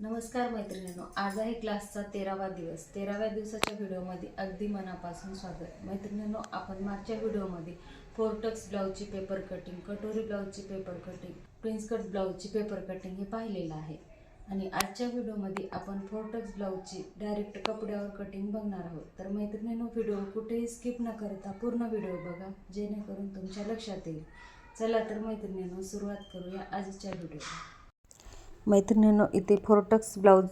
नमस्कार मैत्रिणींनो, आज आहे क्लासचा 13वा दिवस. 13व्या दिवसाच्या व्हिडिओमध्ये अगदी मनापासून स्वागत. मैत्रिणींनो, आपण मागच्या व्हिडिओमध्ये फोरटक्स ब्लाऊजची पेपर कटिंग, कटोरी ब्लाऊजची पेपर कटिंग, प्रिन्स कट ब्लाऊजची पेपर कटिंग हे पाहिलेलं आहे. आणि आजच्या व्हिडिओमध्ये आपण फोरटक्स ब्लाऊजची डायरेक्ट कपड्यावर कटिंग बघणार आहोत. तर मैत्रिणींनो, व्हिडिओ कुठेही स्किप न करता पूर्ण व्हिडिओ बघा, जेणेकरून तुमच्या लक्षात येईल. चला तर मैत्रिणींनो, सुरुवात करूया आजच्या व्हिडिओला. मैत्रिणींनो, इथे फोरटक्स ब्लाऊज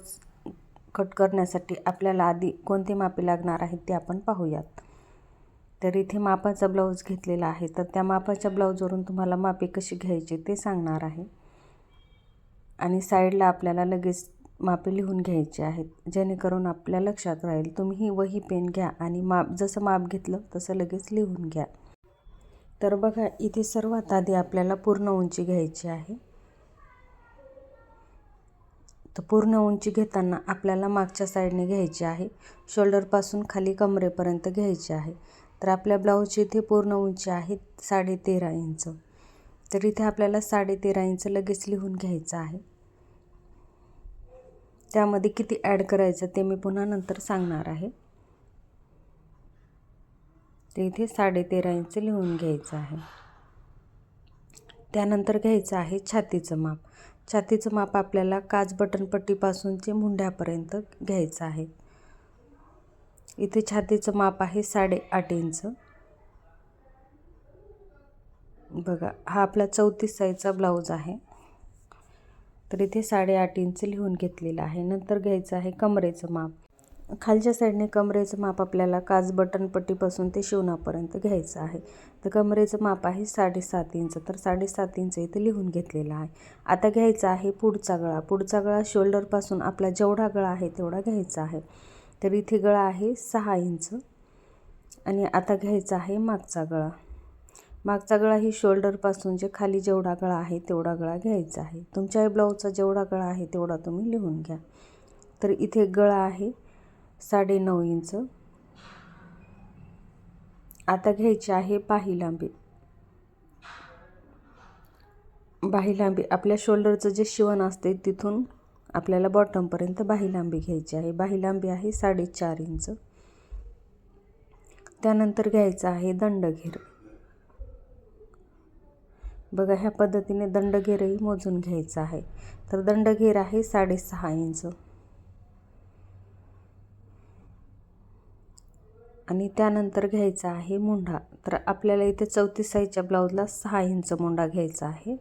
कट करण्यासाठी आपल्याला आधी कोणते मापे लागणार आहेत ते आपण पाहूयात. तर इथे मापाचा ब्लाऊज घेतलेला आहे, तर त्या मापाच्या ब्लाऊजवरून तुम्हाला मापे कशी घ्यायची ते सांगणार आहे. आणि साईडला आपल्याला लगेच मापे लिहून घ्यायचे आहेत, जेणेकरून आपल्या लक्षात राहील. तुम्ही वही पेन घ्या आणि जसं माप घेतलं तसं लगेच लिहून घ्या. तर बघा, इथे सर्वात आधी आपल्याला पूर्ण उंची घ्यायची आहे. तर पूर्ण उंची घेताना आपल्याला मागच्या साईडने घ्यायची आहे, शोल्डरपासून खाली कमरेपर्यंत घ्यायची आहे. तर आपल्या ब्लाऊजची इथे पूर्ण उंची आहे 13.5 इंच. तर इथे आपल्याला 13.5 इंच लगेच लिहून घ्यायचं आहे. त्यामध्ये किती ॲड करायचं ते मी पुन्हा नंतर सांगणार आहे. तर इथे 13.5 इंच लिहून घ्यायचं आहे. त्यानंतर घ्यायचं आहे छातीचं माप. छातीचं माप आपल्याला काज बटनपट्टीपासूनचे मुंड्यापर्यंत घ्यायचं आहे. इथे छातीचं माप आहे 8.5 इंच. बघा, हा आपला 34 साईजचा ब्लाऊज आहे. तर इथे 8.5 इंच लिहून घेतलेलं आहे. नंतर घ्यायचं आहे कमरेचं माप. खालच्या साईडने कमरेचं माप आपल्याला काज बटनपट्टीपासून ते शिवणापर्यंत घ्यायचं आहे. तर कमरेचं माप आहे 7.5 इंच. तर 7.5 इंच इथे लिहून घेतलेलं आहे. आता घ्यायचा आहे पुढचा गळा. पुढचा गळा शोल्डरपासून आपला जेवढा गळा आहे तेवढा घ्यायचा आहे. तर इथे गळा आहे 6 इंच. आणि आता घ्यायचा आहे मागचा गळा. मागचा गळा ही शोल्डरपासून जे खाली जेवढा गळा आहे तेवढा गळा घ्यायचा आहे. तुमच्या ब्लाऊजचा जेवढा गळा आहे तेवढा तुम्ही लिहून घ्या. तर इथे गळा आहे 9.5 इंच. आता घ्यायची आहे बाही लांबी. बाही लांबी आपल्या शोल्डरचं जे शिवण असते तिथून आपल्याला बॉटमपर्यंत बाही लांबी घ्यायची आहे. बाही लांबी आहे 4.5 इंच. त्यानंतर घ्यायचा आहे दंडघेर. बघा, ह्या पद्धतीने दंडघेरही मोजून घ्यायचा आहे. तर दंडघेर आहे 6.5 इंच. आणि त्यानंतर घ्यायचा आहे मुंढा. तर आपल्याला इथे 34 साईजच्या ब्लाऊजला 6 इंच मुंढा घ्यायचा आहे.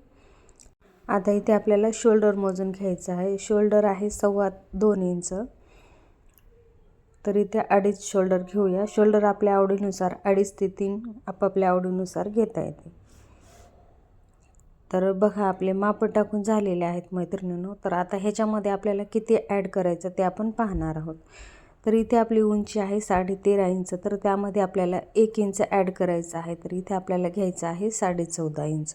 आता इथे आपल्याला शोल्डर मोजून घ्यायचं आहे. शोल्डर आहे 2.25 इंच. तर इथे 2.5 शोल्डर घेऊया. शोल्डर आपल्या आवडीनुसार 2.5 ते 3 आपापल्या आवडीनुसार घेता येते. तर बघा, आपले माप टाकून झालेले आहेत मैत्रिणींनो. तर आता ह्याच्यामध्ये आपल्याला किती ॲड करायचं ते आपण पाहणार आहोत. तर इथे आपली उंची आहे 13.5 इंच. तर त्यामध्ये आपल्याला 1 इंच ॲड करायचं आहे. तर इथे आपल्याला घ्यायचं आहे 14.5 इंच.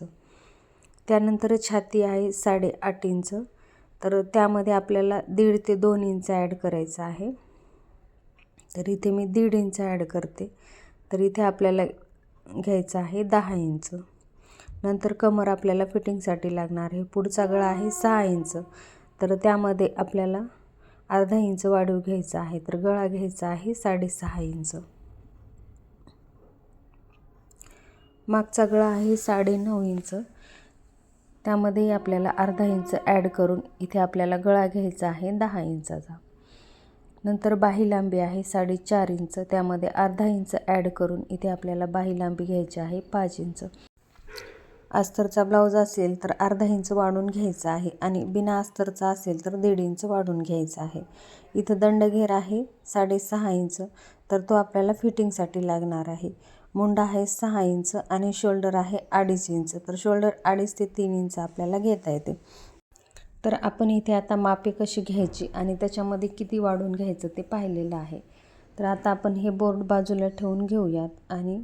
त्यानंतर छाती आहे 8.5 इंच. तर त्यामध्ये आपल्याला 1.5 ते 2 इंच ॲड करायचं आहे. तर इथे मी 1.5 इंच ॲड करते. तर इथे आपल्याला घ्यायचं आहे 10 इंच. नंतर कमर आपल्याला फिटिंगसाठी लागणार आहे. पुढचा गळा आहे 6 इंच. तर त्यामध्ये आपल्याला अर्धा इंच वाढीव घ्यायचा आहे. तर गळा घ्यायचा आहे 6.5 इंच. मागचा गळा आहे 9.5 इंच. त्यामध्ये आपल्याला अर्धा इंच ॲड करून इथे आपल्याला गळा घ्यायचा आहे 10 इंचाचा. नंतर बाही लांबी आहे 4.5 इंच. त्यामध्ये अर्धा इंच ॲड करून इथे आपल्याला बाही लांबी घ्यायची आहे 5 इंच. अस्तरचा ब्लाऊज असेल तर अर्धा इंच वाढून घ्यायचा आहे आणि बिना अस्तरचा असेल तर 1.5 इंच वाढून घ्यायचा आहे. इथं दंडघेर आहे 6.5 इंच. तर तो आपल्याला फिटिंगसाठी लागणार आहे. मुंडा आहे 6 इंच आणि शोल्डर आहे 2.5 इंच. तर शोल्डर 2.5 ते 3 इंच आपल्याला घेता येते. तर आपण इथे आता मापे कशी घ्यायची आणि त्याच्यामध्ये किती वाढून घ्यायचं ते पाहिलेलं आहे. तर आता आपण हे बोर्ड बाजूला ठेवून घेऊयात आणि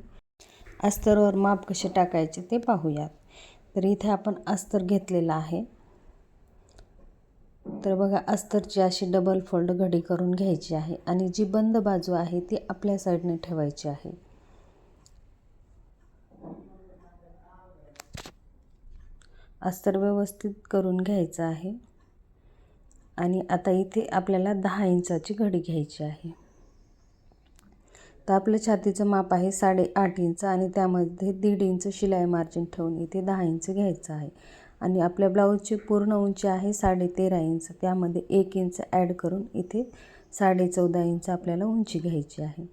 अस्तरवर माप कसे टाकायचे ते पाहूयात. तर इथे आपण अस्तर घेतलेला आहे. तर बघा, अस्तरची अशी डबल फोल्ड घडी करून घ्यायची आहे आणि जी बंद बाजू आहे ती आपल्या साईडने ठेवायची आहे. अस्तर व्यवस्थित करून घ्यायचं आहे आणि आता इथे आपल्याला 10 इंचाची घडी घ्यायची आहे. तर आपलं छातीचं माप आहे 8.5 इंच आणि त्यामध्ये 1.5 इंच शिलाई मार्जिन ठेवून इथे 10 इंच घ्यायचं आहे. आणि आपल्या ब्लाऊजची पूर्ण उंची आहे 13.5 इंच. त्यामध्ये 1 इंच ॲड करून इथे 14.5 इंच आपल्याला उंची घ्यायची आहे.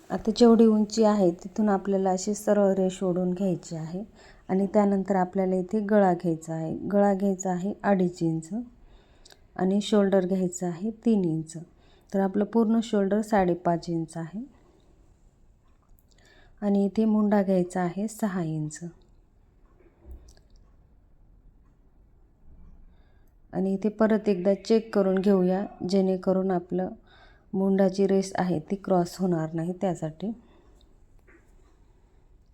आता जेवढी उंची आहे तिथून आपल्याला अशी सरळ रेष ओढून घ्यायची आहे. आणि त्यानंतर आपल्याला इथे गळा घ्यायचा आहे. गळा घ्यायचा आहे 2.5 इंच आणि शोल्डर घ्यायचं आहे 3 इंच. तर आपलं पूर्ण शोल्डर 5.5 इंच आहे. आणि इथे मुंडा घ्यायचा आहे 6 इंच. आणि इथे परत एकदा चेक करून घेऊया, जेणेकरून आपलं मुंडाची रेष आहे ती क्रॉस होणार नाही त्यासाठी.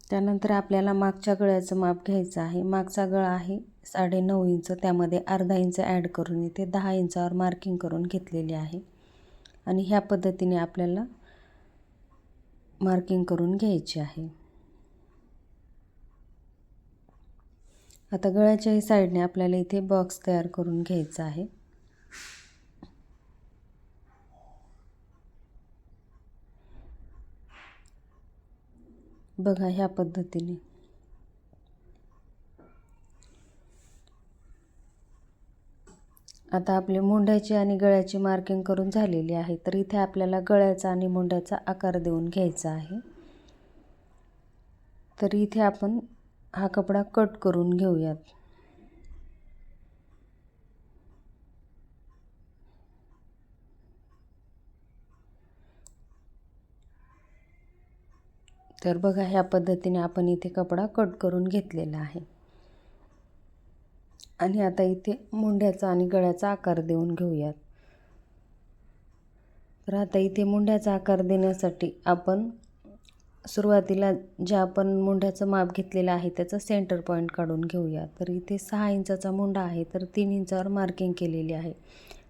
त्यानंतर आपल्याला मागच्या गळ्याचं माप घ्यायचं आहे. मागचा गळा आहे 9.5 इंच. त्यामध्ये अर्धा इंच ॲड करून इथे 10 इंचावर मार्किंग करून घेतलेली आहे. आणि ह्या पद्धतीने आपल्याला मार्किंग करून घ्यायची आहे. आता गळ्याच्याही साईडने आपल्याला इथे बॉक्स तयार करून घ्यायचा आहे. बघा ह्या पद्धतीने. आता आपले मुंड्याची आणि गळ्याची मार्किंग करून झालेली आहे. तर इथे आपल्याला गळ्याचा आणि मुंड्याचा आकार देऊन घ्यायचा आहे. तर इथे आपण हा कपडा कट करून घेऊयात. तर बघा ह्या पद्धतीने आपण इथे कपडा कट करून घेतलेला आहे. आणि आता इथे मुंड्याचा आणि गळ्याचा आकार देऊन घेऊयात. तर आता इथे मुंड्याचा आकार देण्यासाठी आपण सुरुवातीला ज्या आपण मुंड्याचं माप घेतलेलं आहे त्याचा सेंटर पॉईंट काढून घेऊया. तर इथे 6 इंचाचा मुंडा आहे, तर 3 इंचावर मार्किंग केलेली आहे.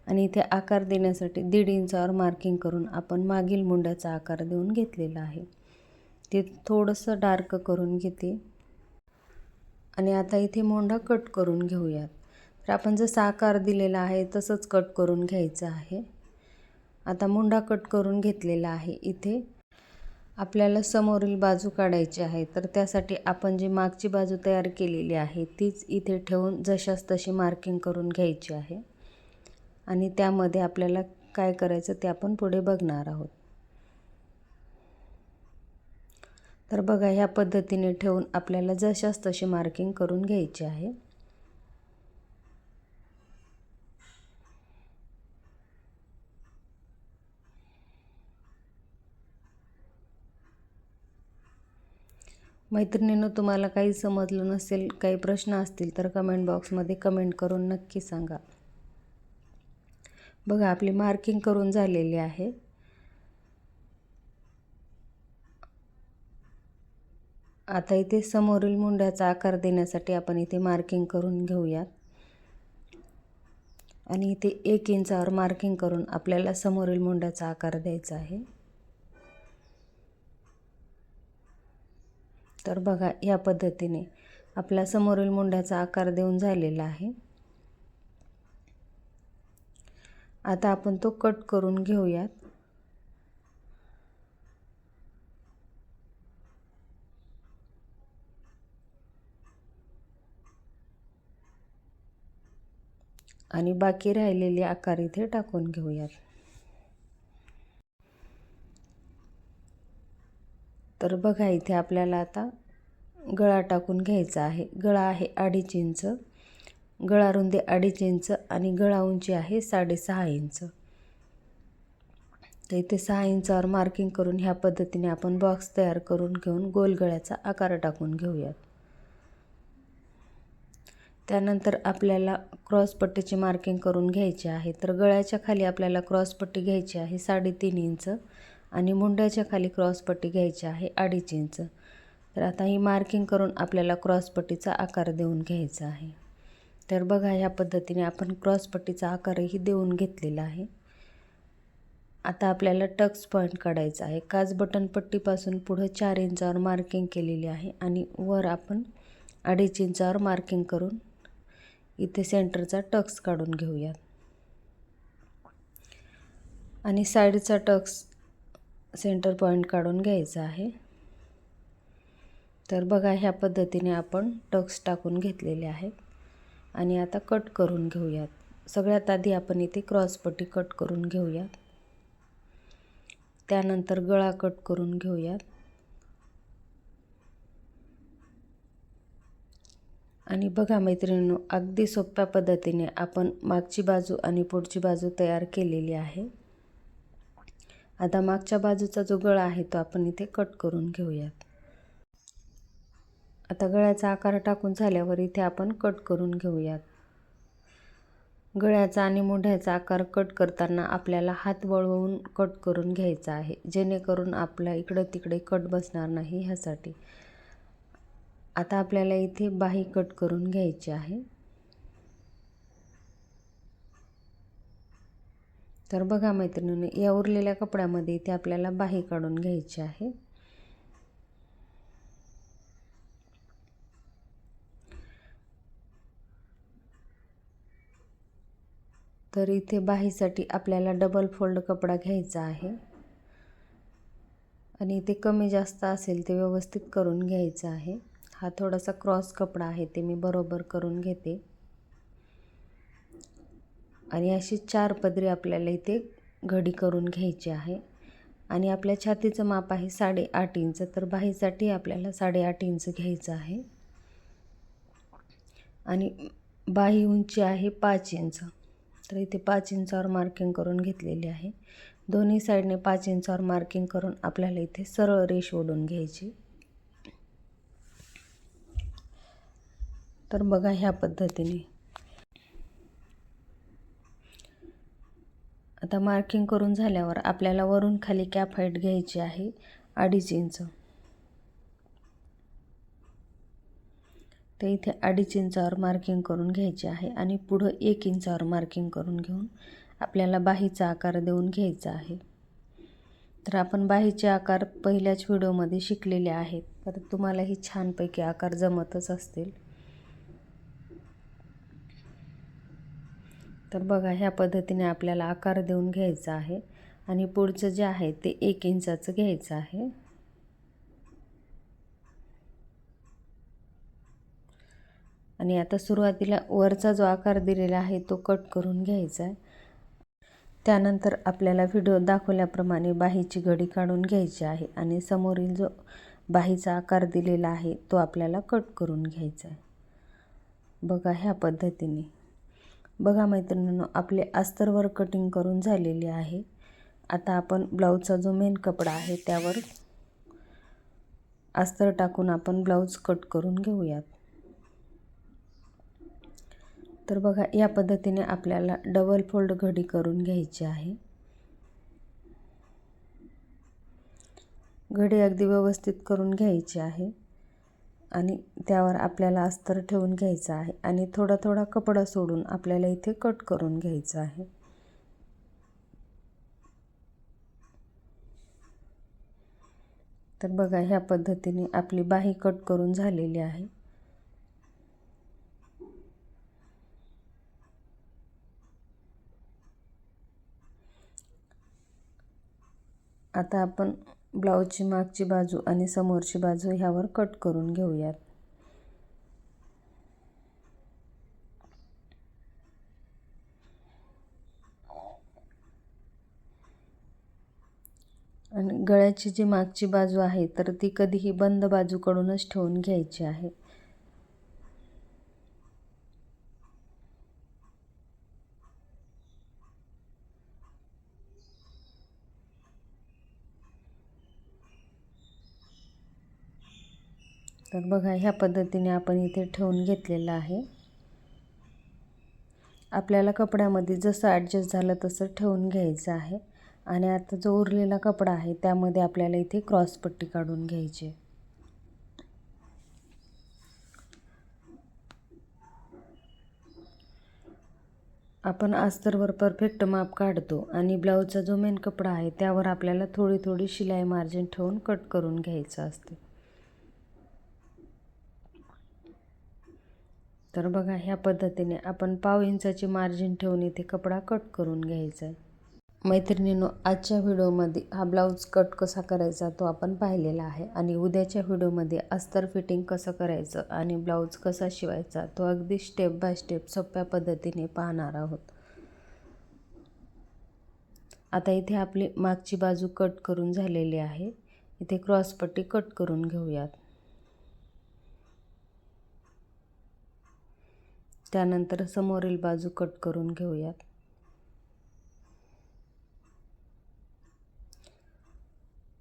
आणि इथे आकार देण्यासाठी 1.5 इंचावर मार्किंग करून आपण मागील मुंड्याचा आकार देऊन घेतलेला आहे. ते थोडंसं डार्क करून घेते. आणि आता इथे मुंडा कट करून घेऊयात. तर आपण जसा आकार दिलेला आहे तसंच कट करून घ्यायचं आहे. आता मुंडा कट करून घेतलेला आहे. इथे आपल्याला समोरील बाजू काढायची आहे. तर त्यासाठी आपण जी मागची बाजू तयार केलेली आहे तीच इथे ठेवून जशास तशी मार्किंग करून घ्यायची आहे. आणि त्यामध्ये आपल्याला काय करायचं ते आपण पुढे बघणार आहोत. तर बघा ह्या पद्धतीने ठेवून आपल्याला जशास तशी मार्किंग करून घ्यायची आहे. मैत्रिणींनो, तुम्हाला काही समजलं नसेल, काही प्रश्न असतील तर कमेंट बॉक्समध्ये कमेंट करून नक्की सांगा. बघा आपली मार्किंग करून झालेली आहे. आता इथे समोरील मुंड्याचा आकार देण्यासाठी आपण इथे मार्किंग करून घेऊयात. आणि इथे 1 इंचावर मार्किंग करून आपल्याला समोरील मुंड्याचा आकार द्यायचा आहे. तर बघा या पद्धतीने आपला समोरील मुंड्याचा आकार देऊन झालेला आहे. आता आपण तो कट करून घेऊयात. आणि बाकी राहिलेले आकार इथे टाकून घेऊयात. तर बघा इथे आपल्याला आता गळा टाकून घ्यायचा आहे. गळा आहे 2.5 इंच, गळा रुंदी 2.5 इंच आणि गळा उंची आहे 6.5 इंच. तर इथे 6 इंचावर मार्किंग करून ह्या पद्धतीने आपण बॉक्स तयार करून घेऊन गोल गळ्याचा आकार टाकून घेऊयात. त्यानंतर आपल्याला क्रॉसपट्टीची मार्किंग करून घ्यायची आहे. तर गळ्याच्या खाली आपल्याला क्रॉसपट्टी घ्यायची आहे 3.5 इंच आणि मुंड्याच्या खाली क्रॉसपट्टी घ्यायची आहे 2.5 इंच. तर आता ही मार्किंग करून आपल्याला क्रॉसपट्टीचा आकार देऊन घ्यायचा आहे. तर बघा ह्या पद्धतीने आपण क्रॉसपट्टीचा आकारही देऊन घेतलेला आहे. आता आपल्याला टक्स पॉईंट काढायचा आहे. काच बटन पट्टीपासून पुढे 4 इंचावर मार्किंग केलेली आहे आणि वर आपण 2.5 इंचावर मार्किंग करून इथे सेंटरचा टक्स काढून घेऊयात. आणि साईडचा टक्स सेंटर पॉईंट काढून घ्यायचा आहे. तर बघा ह्या पद्धतीने आपण टक्स टाकून घेतलेले आहेत आणि आता कट करून घेऊयात. सगळ्यात आधी आपण इथे क्रॉसपट्टी कट करून घेऊयात. त्यानंतर गळा कट करून घेऊयात आणि बघा मैत्रिणींनो, अगदी सोप्या पद्धतीने आपण मागची बाजू आणि पुढची बाजू तयार केलेली आहे. आता मागच्या बाजूचा जो गळा आहे तो आपण इथे कट करून घेऊयात. आता गळ्याचा आकार टाकून झाल्यावर इथे आपण कट करून घेऊयात. गळ्याचा आणि मुंढ्याचा आकार कट करताना आपल्याला हात वळवून कट करून घ्यायचा आहे, जेणेकरून आपल्या इकडं तिकडे कट बसणार नाही ह्यासाठी. आता आपल्याला इथे बाही कट करून घ्यायची आहे. तर बघा मैत्रिणींनो, या उरलेल्या कपड्यामध्ये इथे आपल्याला बाही काढून घ्यायची आहे. तर इथे बाहीसाठी आपल्याला डबल फोल्ड कपडा घ्यायचा आहे आणि इथे कमी जास्त असेल ते व्यवस्थित करून घ्यायचं आहे. हा थोडासा क्रॉस कपडा आहे, ते मी बरोबर करून घेते. आणि अशी 4 पदरी आपल्याला इथे घडी करून घ्यायची आहे. आणि आपल्या छातीचं माप आहे 8.5 इंच, तर बाहीसाठी आपल्याला 8.5 इंच घ्यायचं आहे. आणि बाही उंची आहे 5 इंच, तर इथे 5 इंचावर मार्किंग करून घेतलेली आहे. दोन्ही साईडने 5 इंचावर मार्किंग करून आपल्याला इथे सरळ रेष ओढून घ्यायची. तर बघा ह्या पद्धतीने आता मार्किंग करून झाल्यावर आपल्याला वरून खाली कॅप हाईट घ्यायची आहे 2.5 इंच. तर इथे 2.5 इंचावर मार्किंग करून घ्यायची आहे आणि पुढं 1 इंचावर मार्किंग करून घेऊन आपल्याला बाहीचा आकार देऊन घ्यायचा आहे. तर आपण बाहीचे आकार पहिल्याच व्हिडिओमध्ये शिकलेले आहेत, तर तुम्हालाही छानपैकी आकार जमतच असतील. तर बघा ह्या पद्धतीने आपल्याला आकार देऊन घ्यायचा आहे आणि पुढचं जे आहे ते 1 इंचाचं घ्यायचं आहे. आणि आता सुरुवातीला वरचा जो आकार दिलेला आहे तो कट करून घ्यायचा आहे. त्यानंतर आपल्याला व्हिडिओ दाखवल्याप्रमाणे बाहीची घडी काढून घ्यायची आहे आणि समोरील जो बाहीचा आकार दिलेला आहे तो आपल्याला कट करून घ्यायचा आहे. बघा ह्या पद्धतीने. बघा मैत्रिणींनो, आपले अस्तरवर कटिंग करून झालेली आहे. आता आपण ब्लाऊजचा जो मेन कपडा आहे त्यावर अस्तर टाकून आपण ब्लाऊज कट करून घेऊयात. तर बघा या पद्धतीने आपल्याला डबल फोल्ड घडी करून घ्यायची आहे. घडी अगदी व्यवस्थित करून घ्यायची आहे आणि त्यावर आपल्याला अस्तर ठेवून घ्यायचं आहे आणि थोडा थोडा कपडा सोडून आपल्याला इथे कट करून घ्यायचं आहे. तर बघा ह्या पद्धतीने आपली बाही कट करून झालेली आहे. आता आपण ब्लाऊजची मागची बाजू आणि समोरची बाजू ह्यावर कट करून घेऊयात. आणि गळ्याची जी मागची बाजू आहे तर ती कधीही बंद बाजूकडूनच ठेवून घ्यायची आहे. तर बघा ह्या पद्धतीने आपण इथे ठेवून घेतलेलं आहे. आपल्याला कपड्यामध्ये जसं ॲडजस्ट झालं तसं ठेवून घ्यायचं आहे. आणि आता जो उरलेला कपडा आहे त्यामध्ये आपल्याला इथे क्रॉसपट्टी काढून घ्यायची. आपण अस्तरवर परफेक्ट माप काढतो आणि ब्लाऊजचा जो मेन कपडा आहे त्यावर आपल्याला थोडी थोडी शिलाई मार्जिन ठेवून कट करून घ्यायचं असते. तर बघा ह्या पद्धतीने आपण 1/2 इंचाची मार्जिन ठेवून इथे कपडा कट करून घ्यायचा आहे. मैत्रिणींनो, आजच्या व्हिडिओमध्ये हा ब्लाऊज कट कसा करायचा तो आपण पाहिलेला आहे आणि उद्याच्या व्हिडिओमध्ये अस्तर फिटिंग कसं करायचं आणि ब्लाऊज कसा शिवायचा तो अगदी स्टेप बाय स्टेप सोप्या पद्धतीने पाहणार आहोत. आता इथे आपली मागची बाजू कट करून झालेली आहे. इथे क्रॉसपट्टी कट करून घेऊयात. त्यानंतर समोरील बाजू कट करून घेऊयात.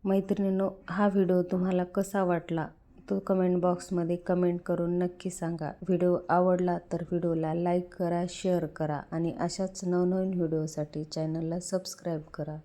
मैत्रिणींनो, हा व्हिडिओ तुम्हाला कसा वाटला तो कमेंट बॉक्समध्ये कमेंट करून नक्की सांगा. व्हिडिओ आवडला तर व्हिडिओला लाईक करा, शेअर करा आणि अशाच नवनवीन व्हिडिओसाठी चॅनलला सबस्क्राईब करा.